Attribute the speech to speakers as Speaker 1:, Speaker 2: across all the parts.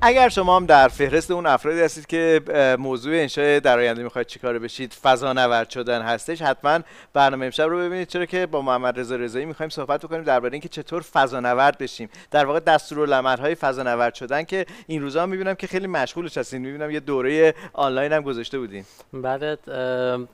Speaker 1: اگر شما هم در فهرست اون افرادی هستید که موضوع انشاء در آینده میخواید چیکار بشید فضانورد شدن هستش، حتما برنامه امشب رو ببینید، چرا که با محمد رضا رضایی میخوایم صحبت بکنیم درباره اینکه چطور فضانورد بشیم. در واقع دستورالعمل‌های فضانورد شدن که این روزا میبینم که خیلی مشغولش هستین، میبینم یه دوره آنلاین هم گذاشته بودین.
Speaker 2: بله،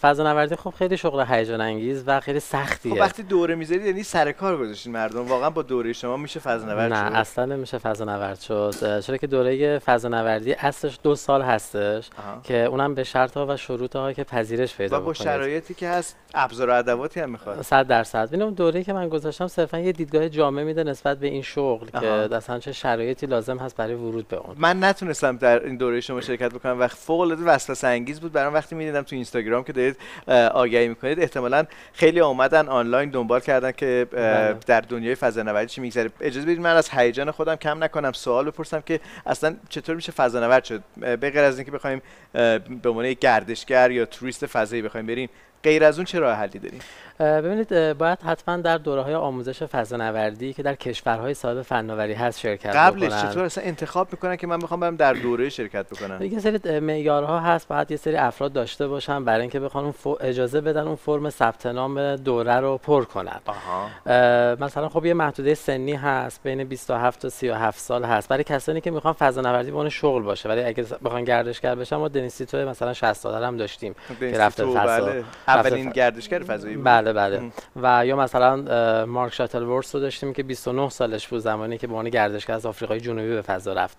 Speaker 2: فضانوردی خب خیلی شغل هیجان انگیز و خیلی سختیه.
Speaker 1: خب وقتی دوره میذارید یعنی سر کار گذاشتین مردم، واقعا با دوره شما میشه فضانورد شد؟
Speaker 2: نه اصلا نمیشه فضانورد شد، چرا که دوره فضانوردی اصلش 2 سال هستش که اونم به شرط‌ها و شروط‌ها که پذیرش پیدا
Speaker 1: بکنه و با شرایطی که هست، ابزار و ادواتی هم میخواد.
Speaker 2: 100%. ببینم دوره‌ای که من گذاشتم صرفا یه دیدگاه جامع میده نسبت به این شغل که اصلا چه شرایطی لازم هست برای ورود به اون.
Speaker 1: من نتونستم در این دوره شما شرکت بکنم و فوق‌العاده وسوسه انگیز بود برام وقتی می‌دیدم تو اینستاگرام که دارید آگهی می‌کنید. احتمالاً خیلی اومدن آنلاین دنبال کردن که در دنیای فضانوردی چی می‌گذره. اجازه بدید من از هیجان خودم کم نکنم، سوال بپرسم که اصلا چطور میشه فضانورد شد؟ به غیر از اینکه بخوایم به عنوان یک گردشگر یا توریست فضایی بخوایم بریم، غیر از اون چه راه حلی داریم؟
Speaker 2: ببینید باید حتما در دوره‌های آموزش فضانوردی که در کشورهای صاحب فناوری هست شرکت بکنن.
Speaker 1: قبلش چطور اصلا انتخاب میکنن که من میخوام برم در دوره شرکت بکنم؟
Speaker 2: یه سری معیارها هست، باید یه سری افراد داشته باشن برای اینکه بخوان اجازه بدن اون فرم ثبت نام دوره رو پر کنن. مثلا خب یه محدوده سنی هست بین 27 تا 37 سال هست برای کسانی که میخوان فضانوردی به عنوان شغل باشه، ولی اگه بخوان گردشگر بشن ما دنیسیتو مثلا 60 ساله هم داشتیم که رفته فضا.
Speaker 1: اولین گردشگر فضایی بود.
Speaker 2: بله. و یا مثلا مارک شاتلورث رو داشتیم که 29 سالش بود زمانی که به عنوان گردشگر از آفریقای جنوبی به فضا رفت.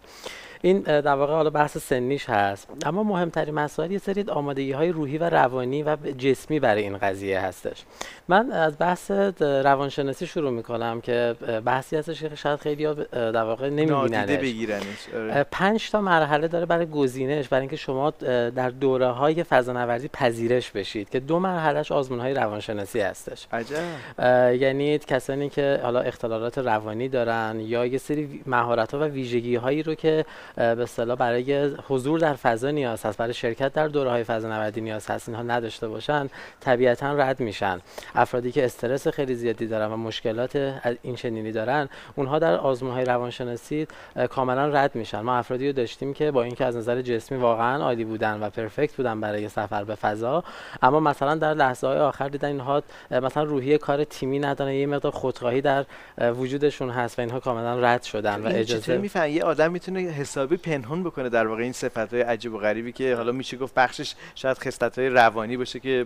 Speaker 2: این در واقع حالا بحث سنیش هست، اما مهمترین مسائل یه سری آمادگی‌های روحی و روانی و جسمی برای این قضیه هستش. من از بحث روانشناسی شروع می‌کنم که بحثی هستش که شاید خیلی‌ها در واقع نمی‌بیننش. 5 تا مرحله داره برای گزینش، برای اینکه شما در دوره‌های فضانوردی پذیرش بشید که 2 مرحلهش آزمون‌های روانشناسی هستش.
Speaker 1: عجب.
Speaker 2: یعنی کسانی که حالا اختلالات روانی دارن یا یه سری مهارت‌ها و ویژگی‌هایی رو که به اصطلاح برای حضور در فضا نیاز هست، برای شرکت در دوره‌های فضانوردی نیاز هست، اینها نداشته باشن طبیعتاً رد میشن. افرادی که استرس خیلی زیادی دارن و مشکلات این چنینی دارن، اونها در آزمون‌های روانشناسی کاملا رد میشن. ما افرادی رو داشتیم که با اینکه از نظر جسمی واقعا عالی بودن و پرفکت بودن برای سفر به فضا، اما مثلا در لحظه‌های آخر دیدن اینها مثلا روحیه کار تیمی ندارن، یه مقدار خودخواهی در وجودشون هست و اینها کاملا رد شدن. و اجازه
Speaker 1: میفهمن یه آدم میتونه حسابی پنهون بکنه در واقع این صفات‌های عجیب و غریبی که حالا میشه گفت بخشش شاید خصلت‌های روانی باشه که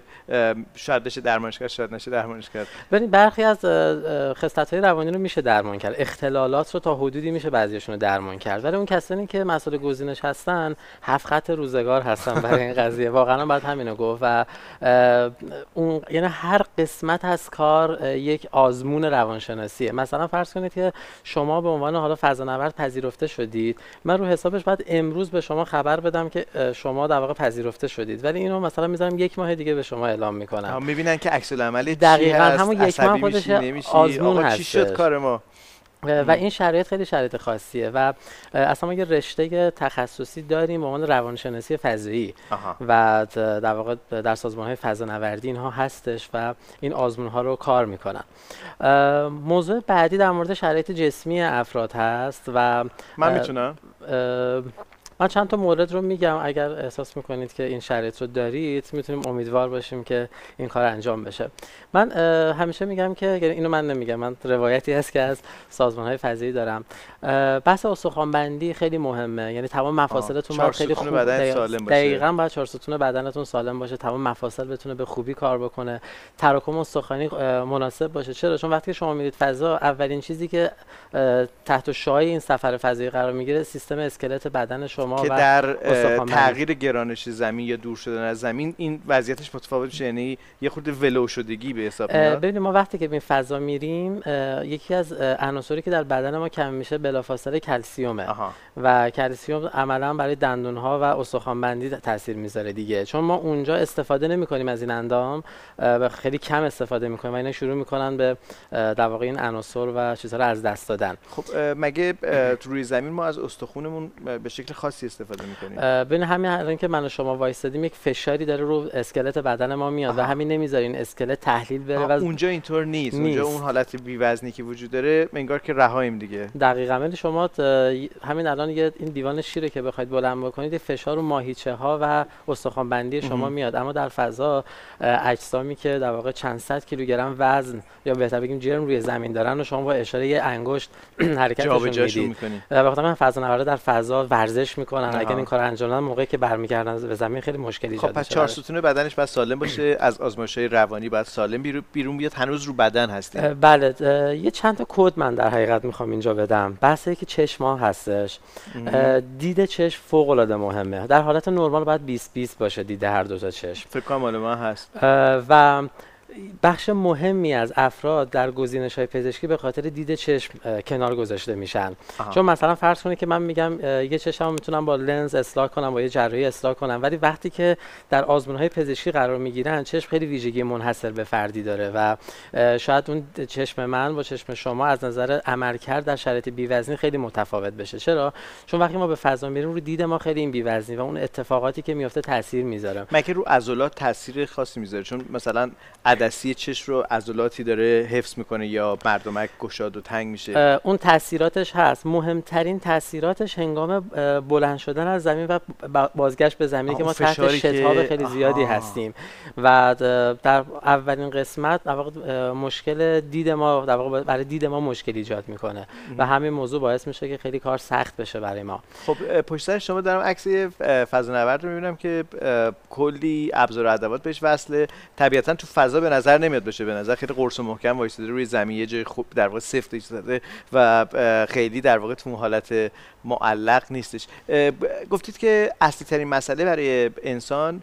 Speaker 1: شاید بشه درمانش کرد، شاید نشه درمانش کرد.
Speaker 2: ببین برخی از خصلت‌های روانی رو میشه درمان کرد، اختلالات رو تا حدودی میشه بعضیاشون رو درمان کرد، ولی اون کسانی که مسئول گزینش هستن 7 خط روزگار هستن برای این قضیه. واقعا باید همینو گفت و اون یعنی هر قسمت از کار یک آزمون روانشناسیه. مثلا فرض کنید که شما به عنوان حالا فضانورد پذیرفته شدید، من رو حسابش بعد امروز به شما خبر بدم که شما در واقع پذیرفته شدید، ولی اینو مثلا میذارم 1 ماه دیگه به شما اعلام میکنم.
Speaker 1: میبینن که عکس العمل
Speaker 2: دقیقاً همون 1 ماه خودش آزمون هست.
Speaker 1: چی شد کار ما؟
Speaker 2: و این شرایط خیلی شرایط خاصیه و اصلا ما یه رشته تخصصی داریم به عنوان روانشناسی فضایی و در واقع در سازمان‌های فضانوردی اینها هستش و این آزمون‌ها رو کار میکنن. موضوع بعدی در مورد شرایط جسمی افراد هست و
Speaker 1: من میتونم
Speaker 2: من چند تا مورد رو میگم، اگر احساس میکنید که این شرایط رو دارید میتونیم امیدوار باشیم که این کار انجام بشه. من همیشه میگم که اینو من نمیگم، من روایتی هست که از سازمان‌های فضایی دارم. بحث استخوان‌بندی خیلی مهمه، یعنی تمام مفاصلتون باید خیلی خوب
Speaker 1: سالم باشه.
Speaker 2: دقیقاً باید 4 ستون بدنتون سالم باشه، تمام مفاصل بتونه به خوبی کار بکنه، تراکم استخوانی مناسب باشه. چرا؟ چون وقتی شما میرید فضا اولین چیزی که تحت شعاع این سفر فضایی قرار میگیره سیستم اسکلت بدن شما
Speaker 1: که در تغییر گرانش زمین یا دور شدن از زمین این وضعیتش متفاوت میشه، یعنی یه خورده ولو شدگی به حساب میاد.
Speaker 2: ببینید ما وقتی که به فضا میریم یکی از عناصری که در بدن ما کم میشه بلافاصله کلسیومه و کلسیوم عملا برای دندون‌ها و استخوان‌بندی تاثیر میذاره دیگه، چون ما اونجا استفاده نمی‌کنیم از این اندام و خیلی کم استفاده می‌کنیم و اینا شروع می‌کنن به در واقع این عناصر و چیزها رو از دست دادن.
Speaker 1: خب مگه روی زمین ما از استخونمون به شکل خاص خاصی استفاده میکنید؟
Speaker 2: ببین همین الان که من و شما وایسادیم یک فشاری داره رو اسکلت بدن ما میاد و همین نمیذاره این اسکلت تحلیل بره و
Speaker 1: اونجا اینطور نیست. اونجا اون حالت بی وزنی که وجود داره انگار که رهاییم دیگه.
Speaker 2: دقیقاً. شما همین الان این دیوان شیره که بخواید بلند بکنید فشار رو ماهیچه ها و استخوان بندی شما میاد، اما در فضا اجسامی که در واقع چند صد کیلوگرم وزن یا بهتر بگیم جرم روی زمین دارن و شما با اشاره یه انگشت حرکتشون میدید. در واقع من فضانوردا در فضا ورزش میکنن. اگر این کار انجام ندن موقعی که برمیگردن به زمین خیلی مشکل ایجاد میشه.
Speaker 1: پس 4 ستون بدنش باید سالم باشه، از آزمایش‌های روانی باید سالم بیرون بیاد. هنوز رو بدن هستیم.
Speaker 2: بله. یه چند تا کد من در حقیقت میخوام اینجا بدم. بحثی که چشم ها هستش. دید چشم فوق العاده مهمه. در حالت نرمال باید 20 باشه دید هر دو تا چشم.
Speaker 1: فکر کنم مال ما هست.
Speaker 2: و بخش مهمی از افراد در گزینش‌های پزشکی به خاطر دید چشم کنار گذاشته میشن. چون مثلا فرض کنید که من میگم یه چشمو میتونم با لنز اصلاح کنم، با یه جراحی اصلاح کنم، ولی وقتی که در آزمون‌های پزشکی قرار میگیرن چشم خیلی ویژگی منحصر به فردی داره و شاید اون چشم من با چشم شما از نظر عملکرد در شرایط بی‌وزنی خیلی متفاوت بشه. چرا؟ چون وقتی ما به فضا میریم رو دید ما خیلی این بی‌وزنی و اون اتفاقاتی که میفته تاثیر میذاره.
Speaker 1: مگه رو عضلات تاثیر خاصی میذاره؟ چون مثلا عدسی چشم رو عضلاتی داره حفظ میکنه یا مردمک گشاد و تنگ میشه؟
Speaker 2: اون تاثیراتش هست. مهمترین تاثیراتش هنگام بلند شدن از زمین و بازگشت به زمینی که ما تحت شتاب خیلی زیادی هستیم و در اولین قسمت در واقع مشکل دید ما در واقع برای دید ما مشکل ایجاد میکنه و همین موضوع باعث میشه که خیلی کار سخت بشه برای ما.
Speaker 1: خب پشت سر شما دارم عکس فضانورد رو میبینم که کلی ابزار و ادوات بهش وصله. طبیعتا تو فضا به نظر نمیاد بشه، به نظر خیلی قرص و محکم وایساده روی زمین، یه جای خوب در واقع سفت ایستاده و خیلی در واقع تو حالت معلق نیستش. گفتید که اصلی ترین مسئله برای انسان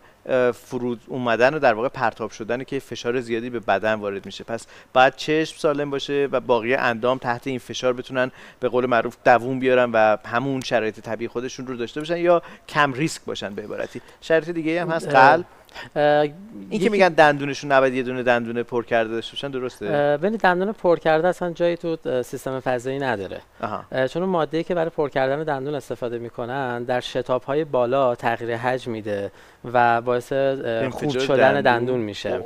Speaker 1: فرود اومدن و در واقع پرتاب شدن که فشار زیادی به بدن وارد میشه. پس باید چشم سالم باشه و باقی اندام تحت این فشار بتونن به قول معروف دووم بیارن و همون شرایط طبیعی خودشون رو داشته باشن یا کم ریسک باشن. به عبارتی شرایط دیگه هم هست. قلب این که میگن دندونشون نباید یه دونه دندونه پر کرده داشته باشن، درسته؟
Speaker 2: ببین دندون پر کرده اصلا جایی تو سیستم فضایی نداره. چون اون ماده‌ای که برای پر کردن دندون استفاده میکنن در شتاب‌های بالا تغییر حجم میده و باعث خورد شدن دندون میشه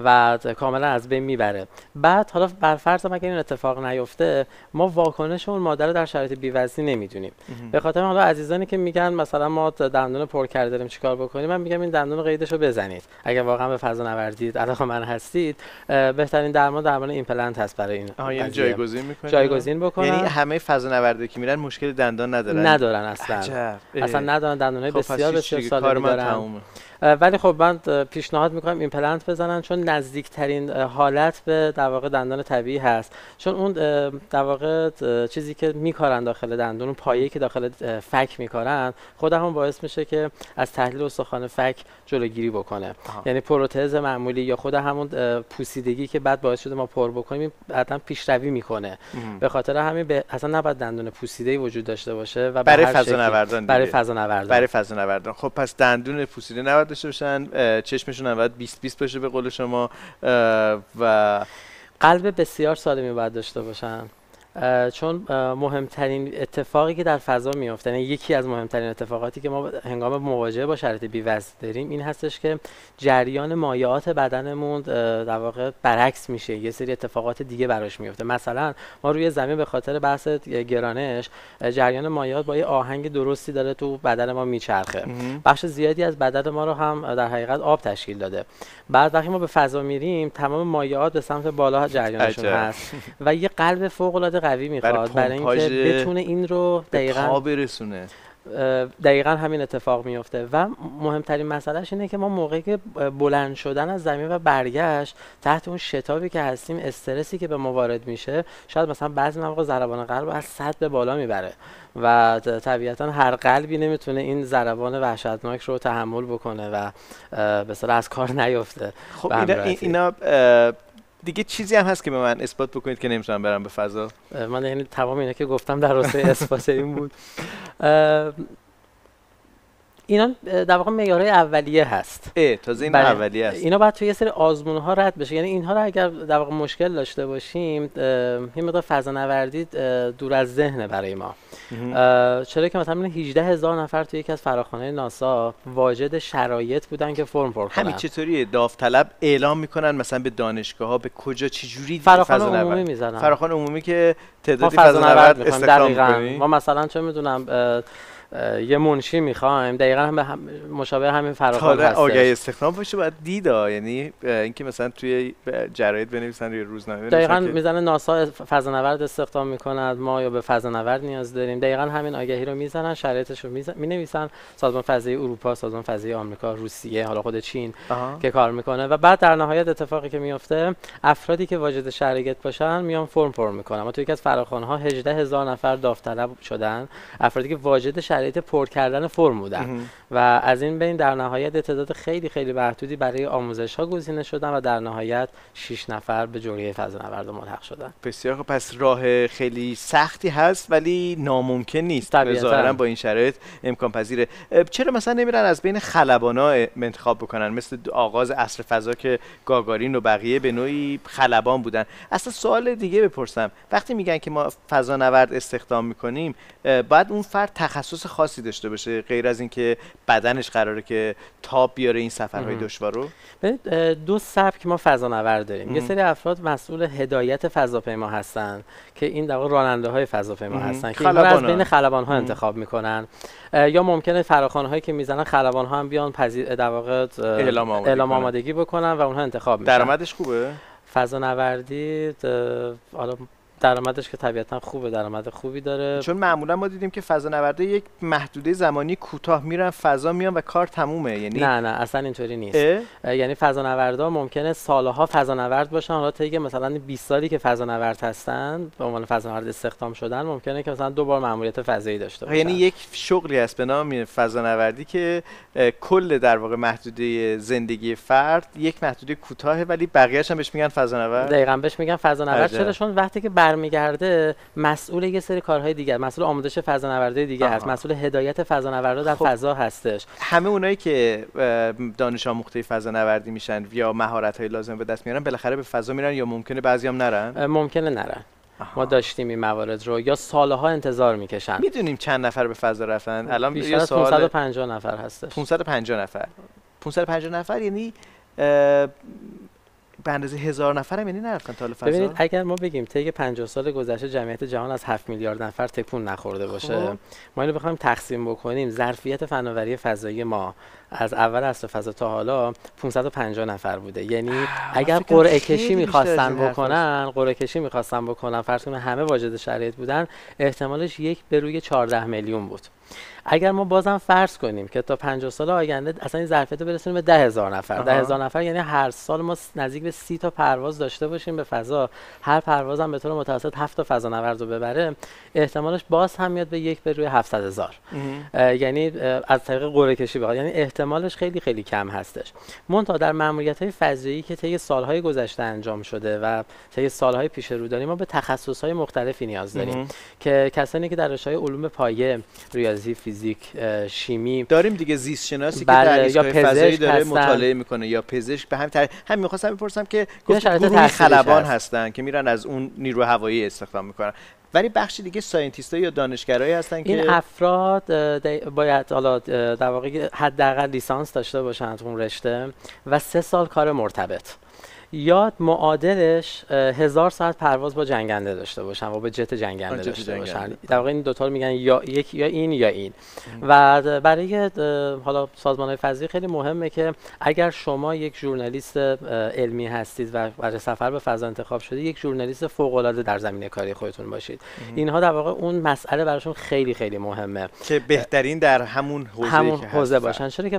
Speaker 2: و کاملا از بین میبره. بعد حالا بر فرض اگر این اتفاق نیفته ما واکنش اون ماده رو در شرایط بی‌وزنی نمیدونیم. به خاطر حالا عزیزانی که میگن مثلا ما دندون پر کرده داریم چیکار بکنیم، من میگم این دندون قیدشو بزنید. اگر واقعا به فضا نوردید علاقه‌مند هستید بهترین درمان ایمپلنت هست برای این.
Speaker 1: یعنی جایگزین میکنید؟
Speaker 2: جایگزین بکنن.
Speaker 1: یعنی همه فضانوردا که میرن مشکل دندان ندارن
Speaker 2: اصلا. اصلا ندارن، دندونای بسیار سالمی دارن. ولی خب من پیشنهاد میکنم ایمپلنت بزنن چون نزدیکترین حالت به در واقع دندان طبیعی هست. چون اون در واقع چیزی که میکارن داخل دندون، اون پایه‌ای که داخل فک میکارن، خود هم باعث میشه که از تحلیل استخوان فک جلوگیری بکنه. یعنی پروتز معمولی یا خود همون پوسیدگی که بعد باعث شده ما پر بکنیم بعداً پیشروی میکنه. به خاطر همین اصلا نباید دندون پوسیده‌ای وجود داشته باشه و
Speaker 1: برای فضانوردان.
Speaker 2: برای فضانوردان
Speaker 1: خب پس دندون پوسیده نباید داشته باشن، چشمشون هم باید 20 باشه به قول شما و
Speaker 2: قلب بسیار سالمی باید داشته باشن. چون مهمترین اتفاقی که در فضا میفته، یعنی یکی از مهمترین اتفاقاتی که ما هنگام مواجهه با شرایط بی‌وزن داریم این هستش که جریان مایعات بدنمون در واقع برعکس میشه، یه سری اتفاقات دیگه براش میفته. مثلا ما روی زمین به خاطر بحث گرانش جریان مایعات با یه آهنگ درستی داره تو بدن ما میچرخه. بخش زیادی از بدن ما رو هم در حقیقت آب تشکیل داده. بعد وقتی ما به فضا میریم تمام مایعات به سمت بالا جریانشون هست و یه قلب فوق العاده قوی میخواد برای اینکه بتونه این رو دقیقاً
Speaker 1: برسونه.
Speaker 2: دقیقاً همین اتفاق میفته و مهمترین مسئلهش اینه که ما موقعی که بلند شدن از زمین و برگشت تحت اون شتابی که هستیم، استرسی که به ما وارد میشه، شاید مثلا بعضی مواقع ضربان قلب از 100 به بالا میبره و طبیعتاً هر قلبی نمیتونه این ضربان وحشتناک رو تحمل بکنه و به اصطلاح از کار نیفته.
Speaker 1: خب اینا دیگه چیزی هم هست که به من اثبات بکنید که نمیتونم برم به فضا؟
Speaker 2: من یعنی تمام اینا که گفتم در راستای اثبات این بود. اینا در واقع معیارهای اولیه هست.
Speaker 1: تازه این اولیه است.
Speaker 2: اینا باید توی یه سری آزمون‌ها رد بشه. یعنی اینها رو اگر در واقع مشکل داشته باشیم، یه مقدار فضانوردی دور از ذهنه برای ما. چرا که مثلا 18,000 نفر توی یکی از فراخوان‌های ناسا واجد شرایط بودن که فرم پر کنن.
Speaker 1: همین چطوریه داوطلب اعلام میکنن مثلا به دانشگاه‌ها به کجا چه جوری
Speaker 2: فراخوان عمومی میزنن.
Speaker 1: فراخوان عمومی که تعدادی فضانورد استخدام
Speaker 2: می‌کنن. ما مثلا چه میدونم یه منشی میخوایم دقیقاً هم به مشابه همین فراخوان هستش.
Speaker 1: آگهی استخدام باشه باید دیدا، یعنی اینکه مثلا توی جراید بنویسن روی روزنامه
Speaker 2: دقیقاً میزنه ناسا فضانورد استخدام میکند، ما یا به فضانورد نیاز داریم، دقیقاً همین آگهی رو میزنن، شرایطش رو مینویسن. سازمان فضایی اروپا، سازمان فضایی آمریکا، روسیه، حالا خود چین که کار میکنه و بعد در نهایت اتفاقی که میفته افرادی که واجد شرایط باشن میان فرم پر میکنن. ما توی یکی از فراخوان‌ها 18,000 نفر داوطلب شدن، افرادی که واجد شرایط پر کردن فرم بودن و از این بین در نهایت تعداد خیلی خیلی محدودی برای آموزش‌ها گزینه شدن و در نهایت 6 نفر به جوریه فضانورد ملحق شدن.
Speaker 1: بسیار خوب. پس راه خیلی سختی هست ولی ناممکن نیست. ظاهرا با این شرایط امکان پذیره. چرا مثلا نمیرن از بین خلبانا انتخاب بکنن، مثل آغاز عصر فضا که گاگارین و بقیه به نوعی خلبان بودن؟ اصلا سوال دیگه بپرسم، وقتی میگن که ما فضانورد استخدام میکنیم باید اون فرد تخصص خاصی داشته باشه غیر از اینکه بدنش قراره که تاب بیاره این سفرهای دشوار رو؟
Speaker 2: دو سبک ما فضانورد داریم. یه سری افراد مسئول هدایت فضاپیما هستن که این در واقع راننده های فضاپیما هستن که اینها از بین خلبان ها انتخاب میکنن، یا ممکنه فراخوان هایی که میزنن خلبان ها هم بیان در واقع اعلام آمادگی بکنن و اونها انتخاب میشن.
Speaker 1: درآمدش خوبه؟
Speaker 2: فضانوردی حالا درآمدش که طبیعتا خوبه، درآمد خوبی داره،
Speaker 1: چون معمولا ما دیدیم که فضانوردا یک محدوده زمانی کوتاه میرن فضا میان و کار تمومه. یعنی
Speaker 2: نه اصلا اینطوری نیست. یعنی فضانوردا ممکنه سالها فضانورد باشن، حالا تا مثلا 20 سالی که فضانورد هستن به عنوان فضانورد استخدام شدن ممکنه که مثلا 2 بار مأموریت فضایی داشته باشن.
Speaker 1: یعنی یک شغلی هست به نام فضانوردی که کل در واقع محدوده زندگی فرد یک محدوده کوتاهه ولی بقیه‌اش هم بهش میگن فضانورد.
Speaker 2: دقیقاً بهش میگن فضانورد. چرا؟ چون وقتی که برمیگرده مسئول یه سری کارهای دیگه، مسئول آموزش فضانوردی دیگه هست، مسئول هدایت فضانوردا در فضا هستش.
Speaker 1: همه اونایی که دانش آموخته فضانوردی میشن یا مهارت‌های لازم به دست میارن بالاخره به فضا میرن یا ممکنه بعضیام نرن؟
Speaker 2: ممکنه نرن. ما داشتیم این موارد رو، یا سالها انتظار میکشن.
Speaker 1: میدونیم چند نفر به فضا رفتن؟ الان
Speaker 2: بیشتر از 550 نفر هستش.
Speaker 1: 550 نفر. 550 نفر یعنی به اندازه 1000 نفر هم یعنی نرفتن تا فضا.
Speaker 2: ببینید اگر ما بگیم طی 50 سال گذشته جمعیت جهان از 7 میلیارد نفر تکون نخورده باشه، ما اینو بخوایم تقسیم بکنیم، ظرفیت فناوری فضایی ما از اول عصر فضا تا حالا 550 نفر بوده. یعنی اگر قرعه کشی می‌خواستن بکنن فرض کنیم همه واجد شرایط بودن، احتمالش 1 به روی 14 میلیون بود. اگر ما بازم فرض کنیم که تا 50 سال آینده اصلا این ظرفیت رو برسونیم به 10,000 نفر، 10,000 نفر یعنی هر سال ما نزدیک به 30 تا پرواز داشته باشیم به فضا، هر پرواز هم به طور متوسط 7 تا فضانورد رو ببره، احتمالش باز هم میاد به 1 به روی 700,000. یعنی از طریق قرعه کشی بخواد، یعنی احتمالش خیلی خیلی کم هستش. منتها در ماموریت‌های فضایی که طی سال‌های گذشته انجام شده و طی سال‌های پیش رو داریم، ما به تخصص‌های مختلفی نیاز داریم که کسانی که در رشته‌های علوم پایه، ریاضی، فیزیک، شیمی
Speaker 1: داریم دیگه، زیست شناسی که در ایستگاه فضایی داره مطالعه میکنه، یا پزشک. به همین طریق هم می‌خواستم بپرسم که گروه خلبان هستن که میرن از اون نیرو هوایی استخدام میکنن، ولی بخشی دیگه ساینتیست‌ها یا دانشگرایی هستن که
Speaker 2: این افراد باید حالا در واقع حداقل لیسانس داشته باشن تو اون رشته و 3 سال کار مرتبط، یا معادلش 1000 ساعت پرواز با جنگنده داشته باشن و با جت جنگنده داشته باشن. در واقع این دو تا رو میگن یا این یا این. و برای حالا سازمان‌های فضایی خیلی مهمه که اگر شما یک ژورنالیست علمی هستید و برای سفر به فضا انتخاب شدید، یک ژورنالیست فوق‌العاده در زمینه کاری خودتون باشید. اینها در واقع اون مسئله براشون خیلی خیلی مهمه
Speaker 1: که بهترین در همون حوزه
Speaker 2: باشن. چرا که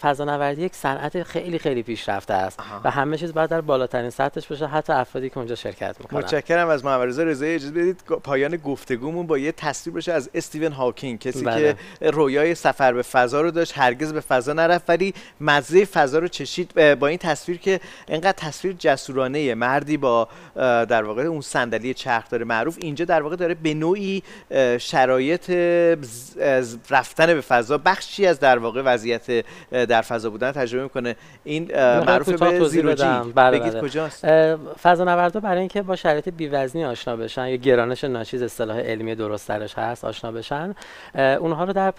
Speaker 2: فضانوردی یک صنعت خیلی خیلی پیشرفته است و همه چیز باید باید در بالاترین سطحش باشه، حتی افرادی که اونجا شرکت میکنن.
Speaker 1: متشکرم از محمد رضا رضایی. اجازه بدید پایان گفتگومون با یه تصویر باشه از استیون هاکینگ، کسی که رویای سفر به فضا رو داشت، هرگز به فضا نرفت ولی مزه فضا رو چشید. با این تصویر که اینقدر تصویر جسورانه، مردی با در واقع اون صندلی چرخدار معروف اینجا در واقع داره به نوعی شرایط رفتن به فضا، بخشی از در واقع وضعیت در فضا بودن تجربه میکنه. این معروف به زیروجی. بگید کجاست؟
Speaker 2: فضانوردا برای اینکه با شرایط بی‌وزنی آشنا بشن یا گرانش ناچیز اصطلاح علمی درست‌ترش هست آشنا بشن، اونها رو در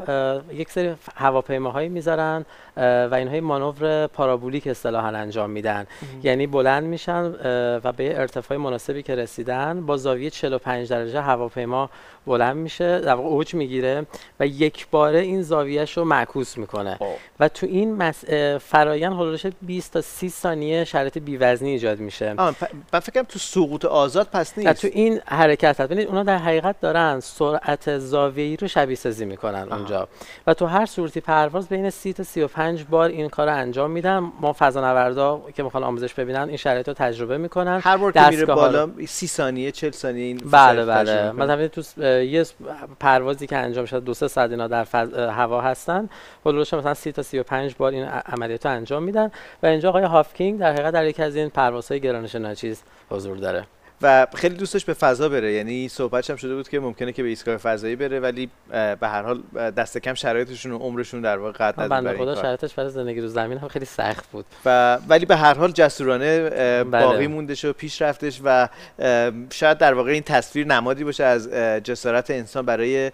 Speaker 2: یک سری هواپیماهایی میذارن و اینها مانور پارابولیک اصطلاحاً انجام میدن. یعنی بلند میشن و به ارتفاع مناسبی که رسیدن با زاویه 45 درجه هواپیما بلند میشه، در واقع اوج میگیره و یک باره این زاویه‌شو معکوس میکنه و تو این فرایند حدودش 20 تا 30 ثانیه شرایط بی‌وزنی ایجاد میشه.
Speaker 1: من فکر کنم تو سقوط آزاد پس نیست.
Speaker 2: تو این حرکت هست. ببینید اونا در حقیقت دارن سرعت زاویه‌ای رو شبیه سازی میکنن اونجا و تو هر صورتی پرواز بین 30 تا 35 بار این کارو انجام میدن. ما فضانوردا که میخوان آموزش ببینن این شرایط رو تجربه میکنن.
Speaker 1: هر بار که میره بالا 30 ثانیه 40 ثانیه این
Speaker 2: بله مثلا تو یه پروازی که انجام شده 2-3 ساعت اینا در هوا هستن، حدودش مثلا 30 تا 35 بار این عملیات رو انجام میدن و اینجا آقای هاکینگ در حقیقت در یکی از این پروازهای گرانش ناچیز حضور داره
Speaker 1: و خیلی دوستش به فضا بره. یعنی صحبتش هم شده بود که ممکنه که به ایستگاه فضایی بره ولی به هر حال دست کم شرایطشون و عمرشون در واقع قطع نداره.
Speaker 2: بنده خدا شرایطش برای زندگی رو زمین هم خیلی سخت بود
Speaker 1: ولی به هر حال جسورانه باقی موندش و پیش رفتش و شاید در واقع این تصویر نمادی باشه از جسارت انسان برای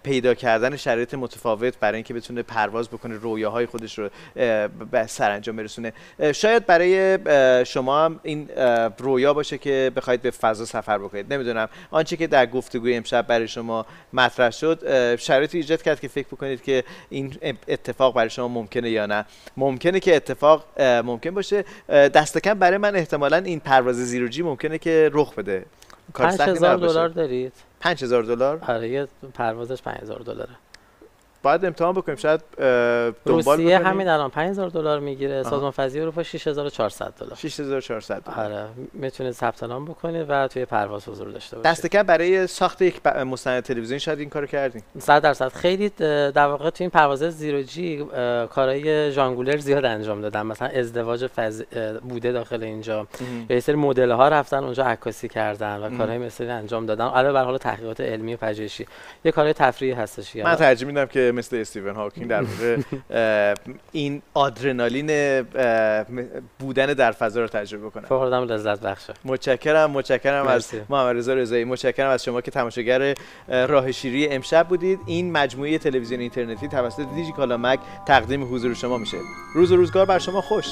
Speaker 1: پیدا کردن شرایط متفاوت برای اینکه بتونه پرواز بکنه، رویاهای خودش رو به سرانجام برسونه. شاید برای شما هم این رویا باشه که بخواید به فضا سفر بکنید. نمیدونم آنچه که در گفتگوی امشب برای شما مطرح شد شرایطی ایجاد کرد که فکر بکنید که این اتفاق برای شما ممکنه یا نه. ممکنه که اتفاق ممکن باشه. دست کم برای من احتمالاً این پرواز زیروجی ممکنه که رخ بده.
Speaker 2: $5000 دارید؟
Speaker 1: $5000؟
Speaker 2: آره یه پروازش $5000.
Speaker 1: باید امتحان بکنیم. شاید
Speaker 2: دنبال روسیه همین الان $5000 میگیره. سازمان فضایی اروپا $6400.
Speaker 1: $6400.
Speaker 2: آره میتونید ثبت نام بکنید و توی پرواز حضور داشته باشید.
Speaker 1: دست کم برای ساخت یک مستند تلویزیونی شاید این کارو کردین.
Speaker 2: 100% خیلی در واقع توی این پرواز زیرو جی کارهای ژانگولر زیاد انجام دادن. مثلا ازدواج بوده داخل اینجا یا یه سری مدل ها رفتن اونجا عکاسی کردن و کارهای مثلی انجام دادن. علاوه بر حال تحقیقات علمی و پژوهشی یه کارهای تفریحی هستش.
Speaker 1: من ترجیح میدم که مثل استیون هاکینگ در واقع این آدرنالین بودن در فضا رو تجربه کنم.
Speaker 2: فوق‌العاده لذت بخشه.
Speaker 1: متشکرم از محمد رضا رضایی. متشکرم از شما که تماشاگر راه شیری امشب بودید. این مجموعه تلویزیون اینترنتی توسط دیجیکالا مک تقدیم حضور شما میشه. روز و روزگار بر شما خوش.